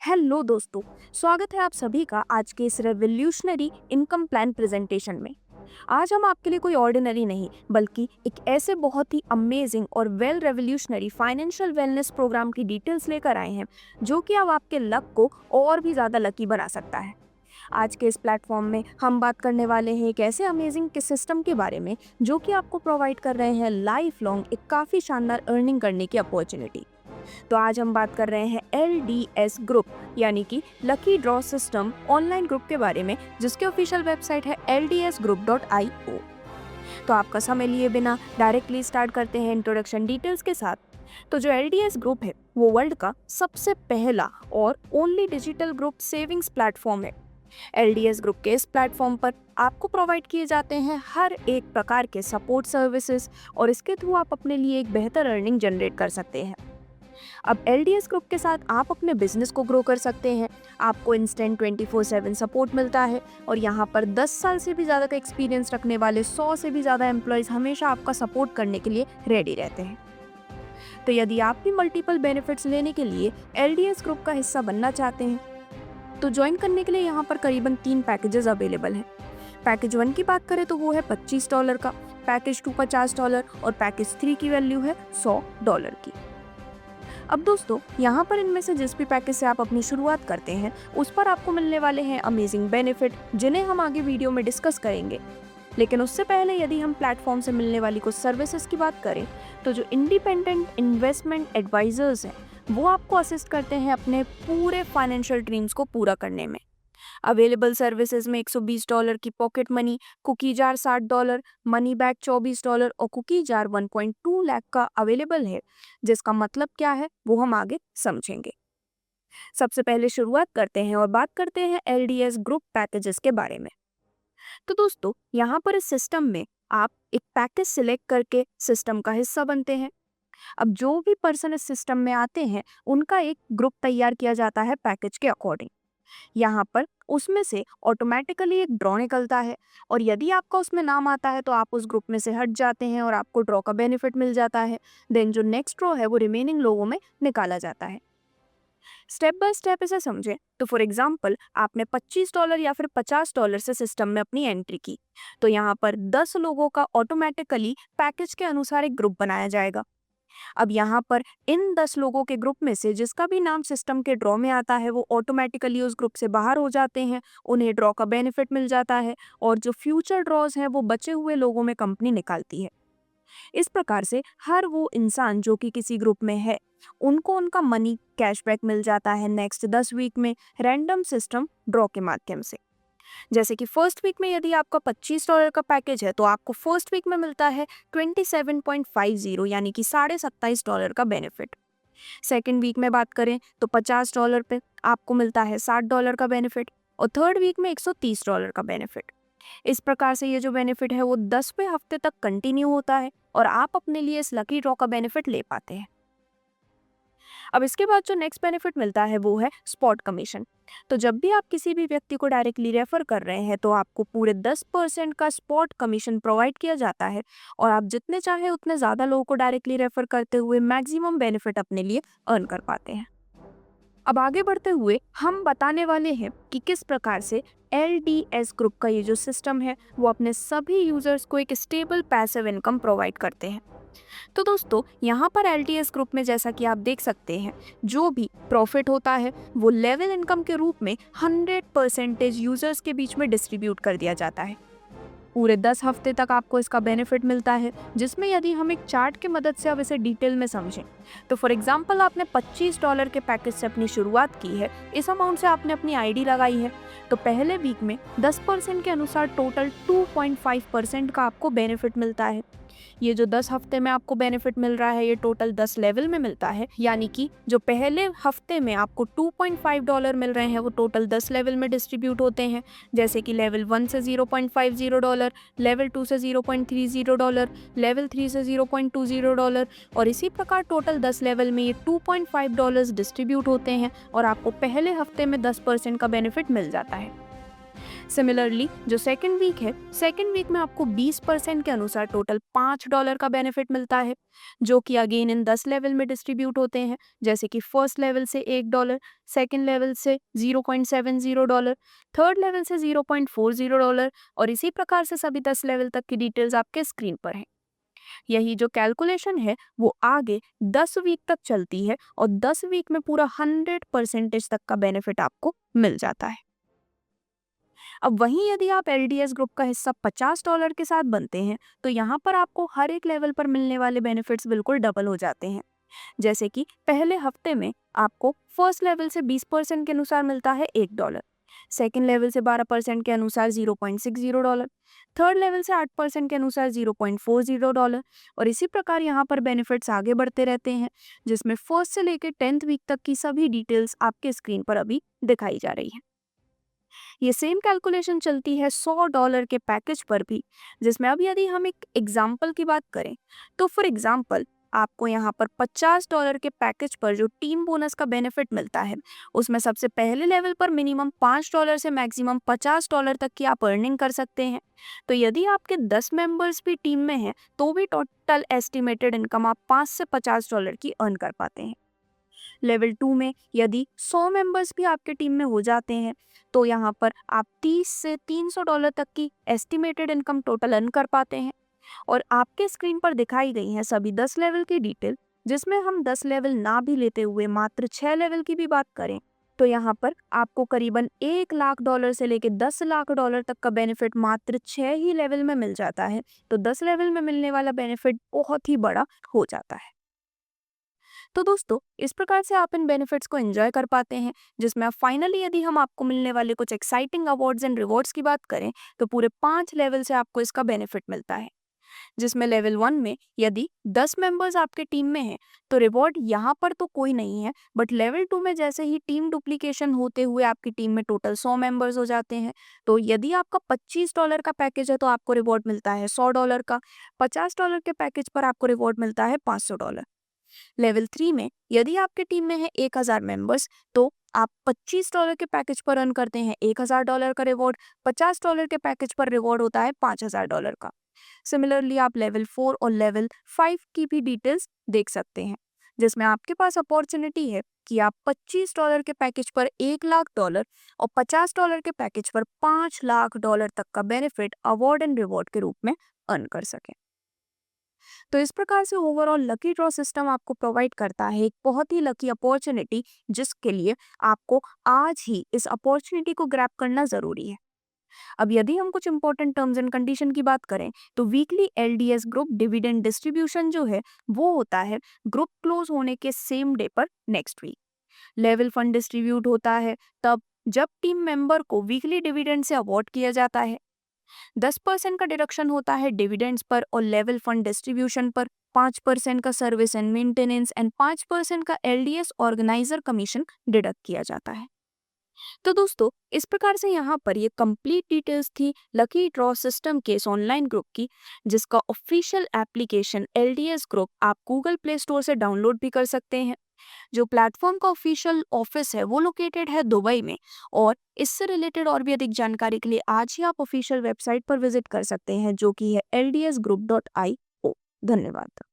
Hello दोस्तों। स्वागत है आप सभी का आज के इस रेवोल्यूशनरी इनकम प्लान प्रेजेंटेशन में। आज हम आपके लिए कोई ऑर्डिनरी नहीं बल्कि एक ऐसे बहुत ही अमेजिंग और well revolutionary financial wellness program की डिटेल्स लेकर आए हैं जो कि अब आपके लक को और भी ज़्यादा लकी बना सकता है। आज के इस प्लेटफॉर्म में हम बात करने वाले हैं एक ऐसे अमेजिंग के सिस्टम के बारे में जो कि आपको प्रोवाइड कर रहे हैं लाइफ लॉन्ग एक काफ़ी शानदार अर्निंग करने की अपॉर्चुनिटी। तो आज हम बात कर रहे हैं LDS ग्रुप यानी कि lucky draw system online group के बारे में, जिसकी ऑफिशियल वेबसाइट है ldsgroup.io। तो आपका समय लिए बिना डायरेक्टली स्टार्ट करते हैं इंट्रोडक्शन डिटेल्स के साथ। तो जो LDS ग्रुप है वो वर्ल्ड का सबसे पहला और only digital group savings platform है। LDS ग्रुप के इस प्लेटफॉर्म पर आपको प्रोवाइड किए जाते हैं हर एक प्रकार के सपोर्ट सर्विसेज और इसके थ्रू आप अपने लिए एक बेहतर अर्निंग जनरेट कर सकते हैं। अब LDS ग्रुप के साथ आप अपने बिजनेस को ग्रो कर सकते हैं। आपको इंस्टेंट 24/7 सपोर्ट मिलता है और यहाँ पर 10 साल से भी ज़्यादा का एक्सपीरियंस रखने वाले 100 से भी ज़्यादा एम्प्लॉयज़ हमेशा आपका सपोर्ट करने के लिए रेडी रहते हैं। तो यदि आप भी मल्टीपल बेनिफिट्स लेने के लिए LDS ग्रुप का हिस्सा बनना चाहते हैं तो ज्वाइन करने के लिए यहाँ पर करीबन 3 पैकेजेस अवेलेबल हैं। पैकेज 1 की बात करें तो वो है $25 का, पैकेज 2 $50 और पैकेज 3 की वैल्यू है $100 की। अब दोस्तों यहाँ पर इनमें से जिस भी पैकेज से आप अपनी शुरुआत करते हैं उस पर आपको मिलने वाले हैं अमेजिंग बेनिफिट जिन्हें हम आगे वीडियो में डिस्कस करेंगे। लेकिन उससे पहले यदि हम प्लेटफॉर्म से मिलने वाली कुछ सर्विसेज की बात करें तो जो इंडिपेंडेंट इन्वेस्टमेंट एडवाइजर्स हैं वो आपको असिस्ट करते हैं अपने पूरे फाइनेंशियल ड्रीम्स को पूरा करने में। अवेलेबल सर्विसेज में $120 की pocket money, cookie jar $60, money back $24 और कुकी जार 1.2 लाख का अवेलेबल है। जिसका मतलब क्या है वो हम आगे समझेंगे। सबसे पहले शुरुआत करते हैं और बात करते हैं LDS ग्रुप पैकेजेस के बारे में। तो दोस्तों यहाँ पर इस सिस्टम में आप एक पैकेज सिलेक्ट करके सिस्टम का हिस्सा बनते हैं। अब जो भी पर्सन इस सिस्टम में आते हैं उनका एक ग्रुप तैयार किया जाता है पैकेज के अकॉर्डिंग। यहाँ पर उसमें से ऑटोमेटिकली एक ड्रॉ निकलता है और यदि आपका उसमें नाम आता है तो आप उस ग्रुप में से हट जाते हैं और आपको ड्रॉ का बेनिफिट मिल जाता है। देन जो नेक्स्ट ड्रॉ है वो रिमेनिंग लोगों में निकाला जाता है। स्टेप बाय स्टेप इसे समझें तो फॉर एग्जाम्पल आपने $25 या फिर $50 से सिस्टम में अपनी एंट्री की तो यहाँ पर 10 लोगों का ऑटोमेटिकली पैकेज के अनुसार एक ग्रुप बनाया जाएगा। अब यहाँ पर इन 10 लोगों के ग्रुप में से जिसका भी नाम सिस्टम के ड्रॉ में आता है वो ऑटोमेटिकली उस ग्रुप से बाहर हो जाते हैं, उन्हें ड्रॉ का बेनिफिट मिल जाता है और जो फ्यूचर ड्रॉज हैं वो बचे हुए लोगों में कंपनी निकालती है। इस प्रकार से हर वो इंसान जो कि किसी ग्रुप में है उनको उनका मनी कैशबैक मिल जाता है नेक्स्ट 10 वीक में रैंडम सिस्टम ड्रॉ के माध्यम से। जैसे कि फर्स्ट वीक में यदि आपका $25 का पैकेज है तो आपको फर्स्ट वीक में मिलता है 27.50 यानी कि $27.5 का बेनिफिट। सेकेंड वीक में बात करें तो $50 पे आपको मिलता है $60 का बेनिफिट और थर्ड वीक में $130 का बेनिफिट। इस प्रकार से ये जो बेनिफिट है वो 10वें हफ्ते तक कंटिन्यू होता है और आप अपने लिए इस लकी ड्रॉ का बेनिफिट ले पाते हैं। अब इसके बाद जो नेक्स्ट बेनिफिट मिलता है वो है स्पॉट कमीशन। तो जब भी आप किसी भी व्यक्ति को डायरेक्टली रेफर कर रहे हैं तो आपको पूरे 10% का स्पॉट कमीशन प्रोवाइड किया जाता है और आप जितने चाहे उतने ज़्यादा लोगों को डायरेक्टली रेफर करते हुए मैक्सिमम बेनिफिट अपने लिए अर्न कर पाते हैं। अब आगे बढ़ते हुए हम बताने वाले हैं कि किस प्रकार से LDS ग्रुप का ये जो सिस्टम है वो अपने सभी यूजर्स को एक स्टेबल पैसिव इनकम प्रोवाइड करते हैं। तो दोस्तों यहाँ पर LDS ग्रुप में जैसा कि आप देख सकते हैं जो भी प्रॉफिट होता है वो लेवल इनकम के रूप में 100% यूजर्स के बीच में डिस्ट्रीब्यूट कर दिया जाता है। पूरे 10 हफ्ते तक आपको इसका बेनिफिट मिलता है जिसमें यदि हम एक चार्ट की मदद से अब इसे डिटेल में समझें तो फॉर एग्जांपल आपने $25 के पैकेज से अपनी शुरुआत की है, इस अमाउंट से आपने अपनी आईडी लगाई है तो पहले वीक में 10% के अनुसार टोटल 2.5% का आपको बेनिफिट मिलता है। ये जो 10 हफ्ते में आपको बेनिफिट मिल रहा है ये टोटल 10 लेवल में मिलता है, यानी कि जो पहले हफ्ते में आपको $2.5 मिल रहे हैं वो टोटल 10 लेवल में डिस्ट्रीब्यूट होते हैं। जैसे कि लेवल 1 से $0.50, लेवल 2 से $0.30, लेवल 3 से $0.20 और इसी प्रकार टोटल 10 लेवल में ये $2.5 डिस्ट्रीब्यूट होते हैं और आपको पहले हफ्ते में 10% का बेनिफिट मिल जाता है। सिमिलरली जो सेकेंड वीक है, सेकेंड वीक में आपको 20% के अनुसार टोटल $5 का बेनिफिट मिलता है, जो कि अगेन इन 10 लेवल में डिस्ट्रीब्यूट होते हैं, जैसे कि फर्स्ट लेवल से $1, सेकेंड लेवल से $0.70, थर्ड लेवल से $0.40 और इसी प्रकार से सभी 10 लेवल तक की डिटेल्स आपके स्क्रीन पर हैं। यही जो कैलकुलेशन है वो आगे 10 वीक तक चलती है और 10 वीक में पूरा 100% तक का बेनिफिट आपको मिल जाता है। अब वहीं यदि आप LDS ग्रुप का हिस्सा $50 के साथ बनते हैं तो यहाँ पर आपको हर एक लेवल पर मिलने वाले बेनिफिट्स बिल्कुल डबल हो जाते हैं। जैसे कि पहले हफ्ते में आपको फर्स्ट लेवल से 20% के अनुसार मिलता है $1, सेकेंड लेवल से 12% के अनुसार $0.60, थर्ड लेवल से 8% के अनुसार $0.40 और इसी प्रकार यहाँ पर बेनिफिट्स आगे बढ़ते रहते हैं, जिसमें फर्स्ट से लेकर 10th वीक तक की सभी डिटेल्स आपके स्क्रीन पर अभी दिखाई जा रही है। ये सेम कैलकुलेशन चलती है $100 के पैकेज पर भी, जिसमें अब यदि हम एक एग्जाम्पल की बात करें तो फॉर एग्जाम्पल आपको यहाँ पर $50 के पैकेज पर जो टीम बोनस का बेनिफिट मिलता है उसमें सबसे पहले लेवल पर मिनिमम $5 से मैक्सिमम $50 तक की आप अर्निंग कर सकते हैं। तो यदि आपके 10 मेंबर्स भी टीम में हैं तो भी टोटल एस्टिमेटेड इनकम आप $5 से $50 की अर्न कर पाते हैं। लेवल 2 में यदि 100 मेंबर्स भी आपके टीम में हो जाते हैं तो यहाँ पर आप $30 से $300 तक की एस्टिमेटेड इनकम टोटल अर्न कर पाते हैं। और आपके स्क्रीन पर दिखाई गई हैं सभी 10 लेवल की डिटेल, जिसमें हम 10 लेवल ना भी लेते हुए मात्र 6 लेवल की भी बात करें तो यहाँ पर आपको करीबन $1 लाख से लेकर $10 लाख तक का बेनिफिट मात्र 6 ही लेवल में मिल जाता है। तो 10 लेवल में मिलने वाला बेनिफिट बहुत ही बड़ा हो जाता है। तो दोस्तों इस प्रकार से आप इन बेनिफिट्स को एंजॉय कर पाते हैं, जिसमें अब फाइनली यदि हम आपको मिलने वाले कुछ एक्साइटिंग अवार्ड्स एंड रिवॉर्ड्स की बात करें तो पूरे 5 लेवल से आपको इसका बेनिफिट मिलता है। जिसमें लेवल 1 में यदि 10 मेंबर्स आपके टीम में हैं तो रिवॉर्ड यहाँ पर तो कोई नहीं है, बट लेवल 2 में जैसे ही टीम डुप्लीकेशन होते हुए आपकी टीम में टोटल 100 मेंबर्स हो जाते हैं तो यदि आपका $25 का पैकेज है तो आपको रिवॉर्ड मिलता है $100 का, $50 के पैकेज पर आपको रिवॉर्ड मिलता है $500। लेवल 3 में यदि आपके टीम में है 1000 मेंबर्स तो आप $25 के पैकेज पर अर्न करते हैं $1000 का रिवॉर्ड, $50 के पैकेज पर रिवॉर्ड होता है $5000 का। सिमिलरली आप लेवल 4 और लेवल 5 की भी डिटेल्स देख सकते हैं, जिसमें आपके पास अपॉर्चुनिटी है कि आप $25 के पैकेज पर $1 लाख और $50 के पैकेज पर $5 लाख तक का बेनिफिट अवार्ड एंड रिवॉर्ड के रूप में अर्न कर सकें। तो इस प्रकार से ओवरऑल लकी ड्रॉ सिस्टम आपको प्रोवाइड करता है एक बहुत ही लकी अपॉर्चुनिटी, जिसके लिए आपको आज ही इस अपॉर्चुनिटी को ग्रैब करना जरूरी है। अब यदि हम कुछ इंपॉर्टेंट टर्म्स एंड कंडीशन की बात करें तो weekly LDS group dividend distribution जो है वो होता है ग्रुप क्लोज होने के सेम डे पर next week. Level fund distribute होता है तब जब टीम मेंबर को वीकली डिविडेंड से अवॉर्ड किया जाता है। 10% का डिडक्शन होता है डिविडेंड्स पर और लेवल फंड डिस्ट्रीब्यूशन पर, 5% का सर्विस एंड मेंटेनेंस एंड 5% का LDS ऑर्गेनाइजर कमीशन डिडक्ट किया जाता है। तो दोस्तों इस प्रकार से यहाँ पर ये कंप्लीट डिटेल्स थी लकी ड्रॉ सिस्टम के इस ऑनलाइन ग्रुप की, जिसका ऑफिशियल एप्लीकेशन LDS ग्रुप आप गूगल प्ले स्टोर से डाउनलोड भी कर सकते हैं। जो प्लेटफॉर्म का ऑफिशियल ऑफिस है वो लोकेटेड है दुबई में, और इससे रिलेटेड और भी अधिक जानकारी के लिए आज ही आप ऑफिशियल वेबसाइट पर विजिट कर सकते हैं जो कि है ldsgroup.io। धन्यवाद।